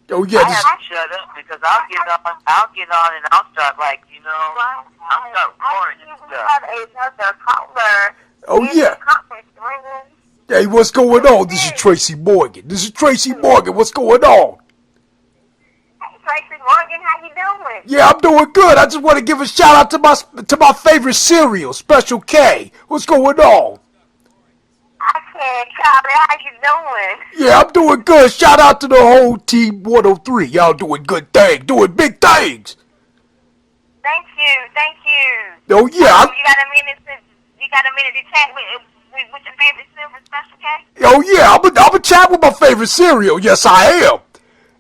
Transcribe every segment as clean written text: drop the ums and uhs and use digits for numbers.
Oh yeah, I have to shut up because I'll get on, and I'll start like, I'll start roaring and stuff. We have another caller oh in the yeah. conference room. Hey, what's going on? This is Tracy Morgan. What's going on? Hey, Tracy Morgan, how you doing? Yeah, I'm doing good. I just want to give a shout out to my favorite cereal, Special K. What's going on? I said, Charlie, how you doing? Yeah, I'm doing good. Shout out to the whole team 103. Y'all doing good things, doing big things. Thank you, thank you. Oh yeah. You got a minute to chat with your favorite silver Special K? Oh yeah. I'm a chat with my favorite cereal. Yes, I am.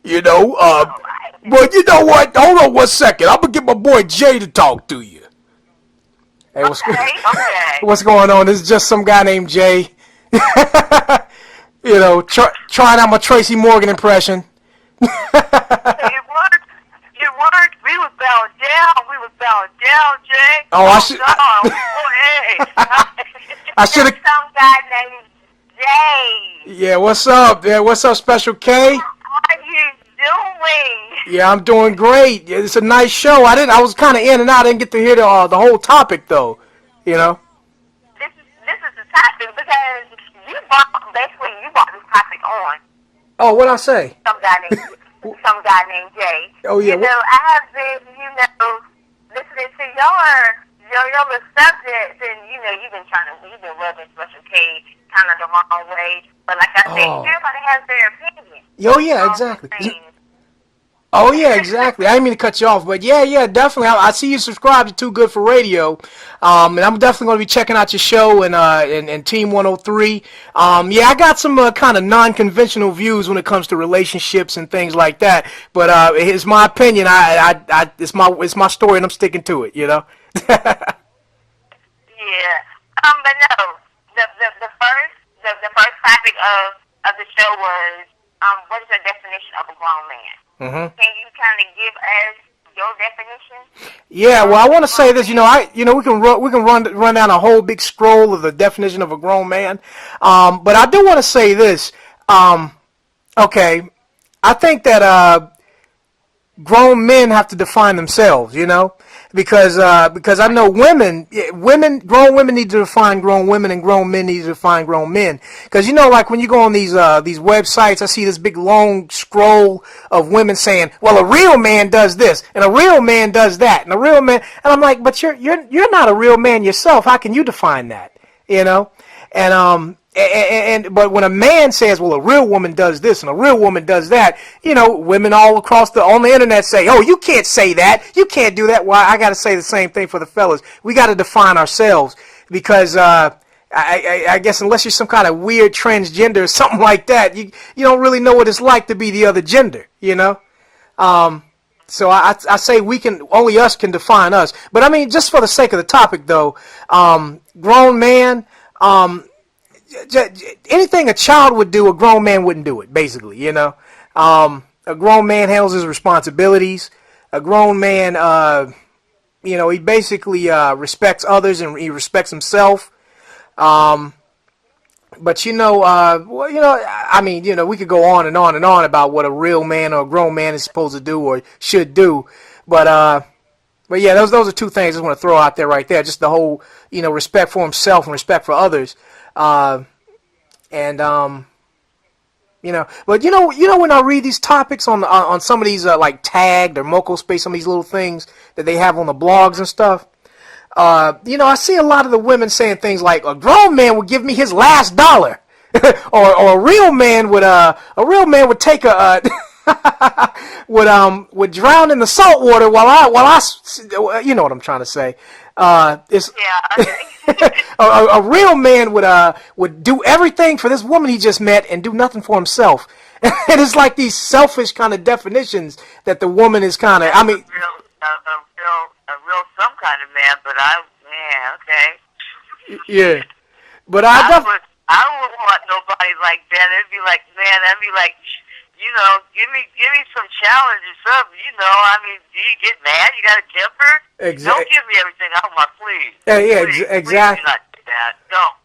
You know. All right. But you know what? Hold on 1 second. I'm gonna get my boy Jay to talk to you. Hey, Okay. what's going on? This is just some guy named Jay. You know, trying out my Tracy Morgan impression. It worked. It worked. We was bowing down. Jay. Oh, I should. I should have. Some guy named Jay. Yeah, what's up? Yeah, what's up, Special K? How are you doing? Yeah, I'm doing great. It's a nice show. I was kind of in and out. I didn't get to hear the whole topic though. You know. This is the topic because you brought this topic on. Oh, what'd I say? Some guy named Jay. Oh yeah. I have been, listening to your little subjects, and you've been rubbing Special K kind of the wrong way. But like I said, everybody has their opinion. Oh yeah, exactly. Oh yeah, exactly. I didn't mean to cut you off, but yeah, definitely. I see you subscribe to Too Good for Radio, and I'm definitely going to be checking out your show and Team 103. Yeah, I got some kind of non-conventional views when it comes to relationships and things like that. But it's my opinion. It's my story, and I'm sticking to it. You know. Yeah. But no, the first topic of the show was what is the definition of a grown man? Mm-hmm. Can you kind of give us your definition? Yeah, well, I want to say this. We can run down a whole big scroll of the definition of a grown man. But I do want to say this. Okay, I think that grown men have to define themselves. You know, because I know grown women need to define grown women, and grown men need to define grown men. Because like when you go on these websites, I see this big long scroll of women saying, "Well, a real man does this, and a real man does that, and a real man," and I'm like, "But you're not a real man yourself. How can you define that?" You know, but when a man says, "Well, a real woman does this and a real woman does that," women all across on the internet say, "Oh, you can't say that. You can't do that." Well, I got to say the same thing for the fellas. We got to define ourselves because I guess unless you're some kind of weird transgender or something like that, you don't really know what it's like to be the other gender. So I say only us can define us. But I mean, just for the sake of the topic, though, grown man. Anything a child would do, a grown man wouldn't do it, basically, a grown man handles his responsibilities. A grown man, he basically respects others and he respects himself. But I mean, we could go on and on and on about what a real man or a grown man is supposed to do or should do. But yeah, those are two things I just want to throw out there right there. Just the whole, respect for himself and respect for others. But when I read these topics on some of these like Tagged or Moco Space, some of these little things that they have on the blogs and stuff, I see a lot of the women saying things like, "A grown man would give me his last dollar," or a real man would take a would drown in the salt water while I you know what I'm trying to say. A real man would do everything for this woman he just met and do nothing for himself. And it's like these selfish kind of definitions that the woman is kind of. I mean, a real some kind of man, but okay. Yeah, but I wouldn't want nobody like that. It'd be like, man, I'd be like, give me some challenge or something. I mean, do you get mad? You got a temper? Don't give me everything I want, please. Please, exactly. Please do not do that. Don't.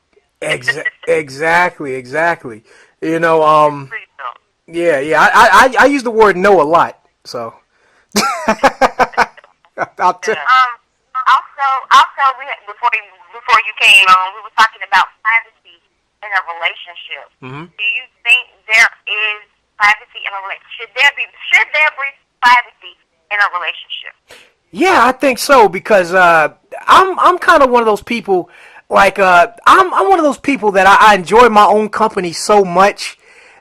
Exactly. Please don't. Yeah, yeah. I use the word no a lot. So I'll tell. Yeah. Also, before you came on, we were talking about privacy in a relationship. Mm-hmm. Do you think there is privacy in a relationship? Should there be privacy in a relationship? Yeah, I think so because I'm kind of one of those people. Like I'm one of those people that I enjoy my own company so much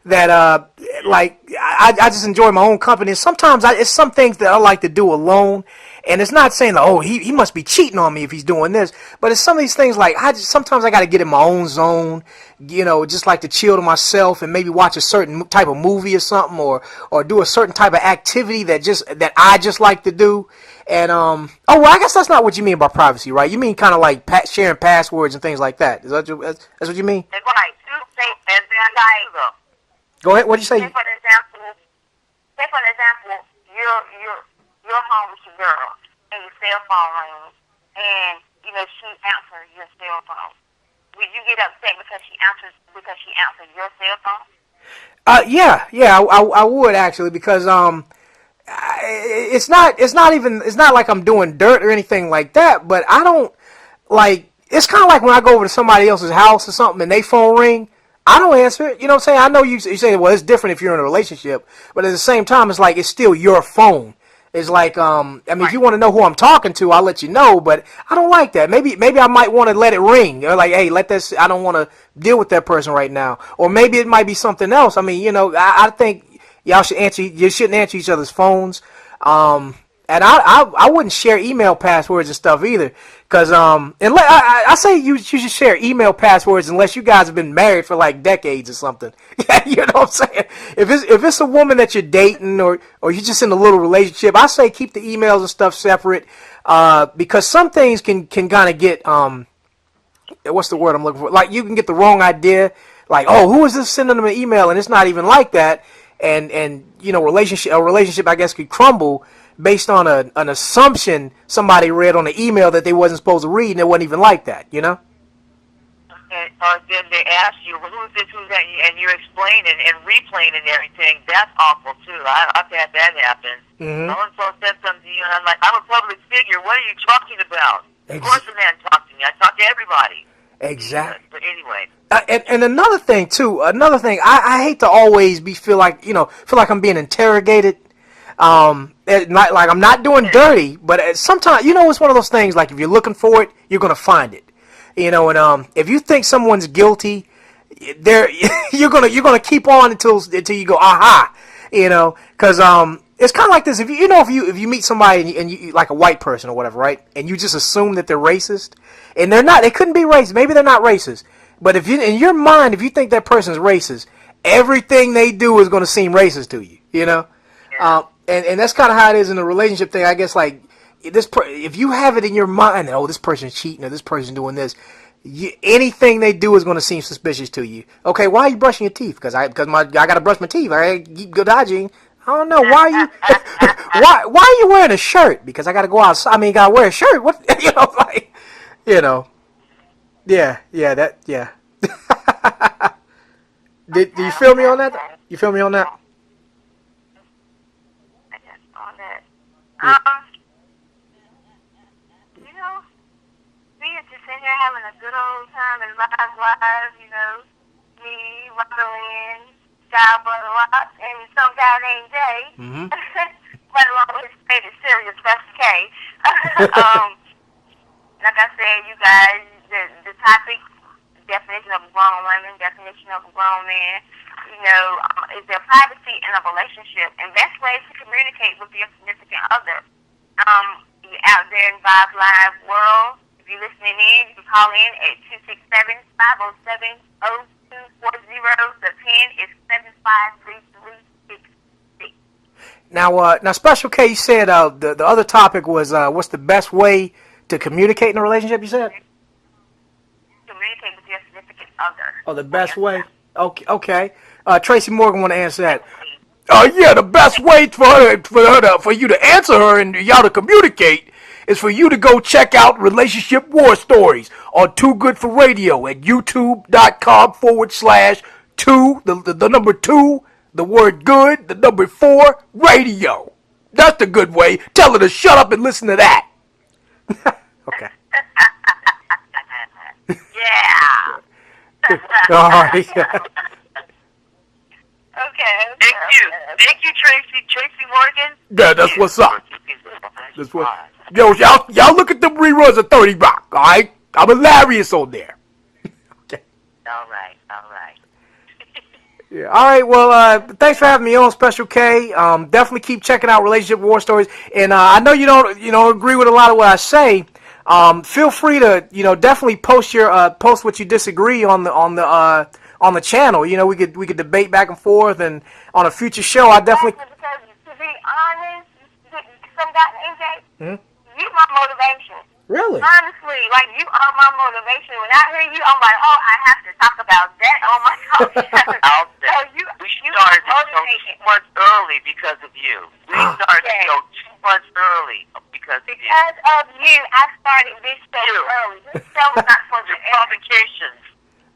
that like I just enjoy my own company. And sometimes it's some things that I like to do alone. And it's not saying that, oh, he must be cheating on me if he's doing this, but it's some of these things like sometimes I got to get in my own zone, just like to chill to myself and maybe watch a certain type of movie or something, or do a certain type of activity that I just like to do. And oh well, I guess that's not what you mean by privacy, right? You mean kind of like sharing passwords and things like that. That's what you mean? Right. And then like, Go ahead. What'd you say? Say for example, you're home with your girl and your cell phone rings, and she answers your cell phone. Would you get upset because she answered your cell phone? Yeah, I would actually because it's not like I'm doing dirt or anything like that, but I don't like it's kind of like when I go over to somebody else's house or something and they phone ring, I don't answer it. You know what I'm saying? I know you say, well, it's different if you're in a relationship, but at the same time, it's like it's still your phone. It's like, I mean, if you want to know who I'm talking to, I'll let you know, but I don't like that. Maybe I might want to let it ring. Or like, hey, I don't want to deal with that person right now. Or maybe it might be something else. I mean, I think you shouldn't answer each other's phones. And I wouldn't share email passwords and stuff either, because unless I say you should share email passwords unless you guys have been married for like decades or something. You know what I'm saying? If it's a woman that you're dating or you're just in a little relationship, I say keep the emails and stuff separate, because some things can kind of get what's the word I'm looking for? Like you can get the wrong idea. Like, oh, who is this sending them an email? And it's not even like that. And a relationship I guess could crumble based on an assumption somebody read on the email that they wasn't supposed to read, and it wasn't even like that, Or then they ask you, well, who's this, who's that, and you're explaining and replaying and everything. That's awful too. I've had that happen. Mm-hmm. So-and-so said something to you, and I'm like, I'm a public figure. What are you talking about? Of course the man talked to me. I talk to everybody. Exactly. But anyway. And another thing, I hate to always feel like I'm being interrogated. Like I'm not doing dirty, but sometimes, it's one of those things, like if you're looking for it, you're going to find it. And if you think someone's guilty, you're going to keep on until you go, aha, because it's kind of like this. If you meet somebody and you like a white person or whatever, right? And you just assume that they're racist, and they're not. They couldn't be racist. Maybe they're not racist. But if you in your mind, if you think that person's racist, everything they do is going to seem racist to you. Yeah. And that's kind of how it is in a relationship thing. I guess like if you have it in your mind, oh, this person's cheating or this person's doing this, anything they do is going to seem suspicious to you. Okay, why are you brushing your teeth? Because I got to brush my teeth. Good hygiene. I don't know. Why are you why are you wearing a shirt? Because I got to go outside. I mean, got to wear a shirt. What Yeah. Do you feel me on that? You feel me on that? Yeah. We are just sitting here having a good old time and live, me, Rosalyn, Sky Butterlock, and some guy named Jay. Mm-hmm. Right along with his favorite cereal, Special K. Like I said, you guys, the topic, definition of a grown woman, definition of a grown man, is there privacy in a relationship? And best ways to communicate with your significant other. You're out there in Vibe Live world. If you're listening in, you can call in at 267-507-0240. The pin is 753366. Now, Special K, you said the other topic was what's the best way to communicate in a relationship, you said? Communicate with your significant other. Oh, the best way? Okay. Tracy Morgan want to answer that. Yeah, the best way for you to answer her and y'all to communicate is for you to go check out Relationship War Stories on Too Good for Radio at youtube.com/2, the number 2, the word good, the number 4, radio. That's the good way. Tell her to shut up and listen to that. Okay. Yeah. All right. Okay. Thank you, Tracy. Tracy Morgan. Yeah, that's what's up. That's what. Yo, y'all look at the reruns of 30 Rock, all right? I'm hilarious on there. Okay. All right. Yeah. All right. Well, thanks for having me on, Special K. Definitely keep checking out Relationship War Stories. And I know you don't agree with a lot of what I say. Feel free to definitely post what you disagree on the channel. We could debate back and forth, and on a future show, I definitely. Because to be honest, some guy named you my motivation. Really? Honestly, like you are my motivation. When I hear you, I'm like, oh, I have to talk about that. Oh my God. So you started so 2 months early because of you. We started so 2 months early because of you. I started this show early. This show was not supposed to air. Provocations.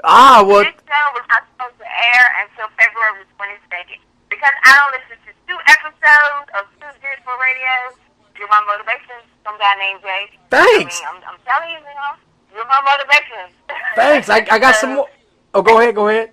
Well. This show was not supposed to air until February 22nd because I don't listen to 2 episodes of 2 Good for Radio. You're my motivation. Some guy named Jay. Thanks. I mean, I'm telling you, you're my motivation. Thanks. I got some more. Oh, go ahead.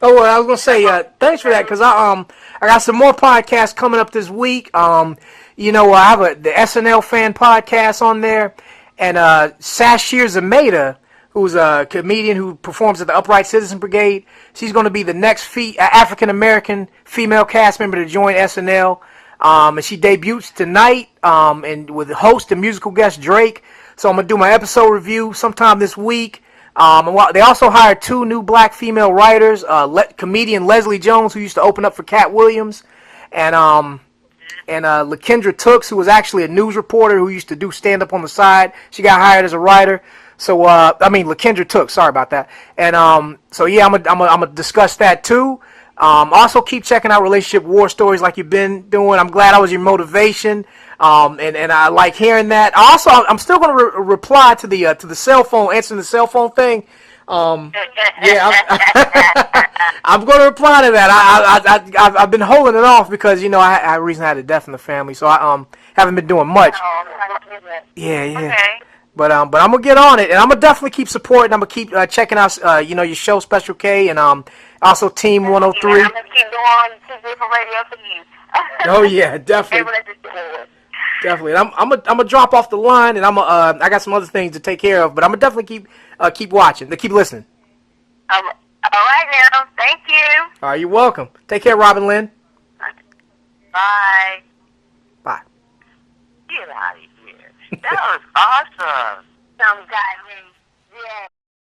Oh, well, I was gonna say thanks for that because I got some more podcasts coming up this week. I have the SNL fan podcast on there, and Sashir Zameda, who's a comedian who performs at the Upright Citizen Brigade. She's going to be the next African American female cast member to join SNL. And she debuts tonight, and with host and musical guest Drake. So I'm gonna do my episode review sometime this week. They also hired 2 new black female writers, comedian Leslie Jones, who used to open up for Cat Williams, and LaKendra Tooks, who was actually a news reporter who used to do stand up on the side. She got hired as a writer. So LaKendra Tooks, sorry about that. And I'm gonna discuss that too. Also keep checking out Relationship War Stories like you've been doing. I'm glad I was your motivation. And I like hearing that. I'm still going to reply to the cell phone, answering the cell phone thing. I'm going to reply to that. I've been holding it off because I recently had a death in the family, so I haven't been doing much. Yeah. Okay. But I'm gonna get on it, and I'm gonna definitely keep supporting. I'm gonna keep checking out your show, Special K, and also Team 103. I'm gonna keep doing 2 Good for Radio for you. Oh yeah, definitely. Definitely. And I'm gonna drop off the line, and I got some other things to take care of, but I'm gonna definitely keep watching, keep listening. All right now. Thank you. All right, you're welcome. Take care, Robin Lynn. Bye. Bye. Get out of here. That was awesome. Some guy named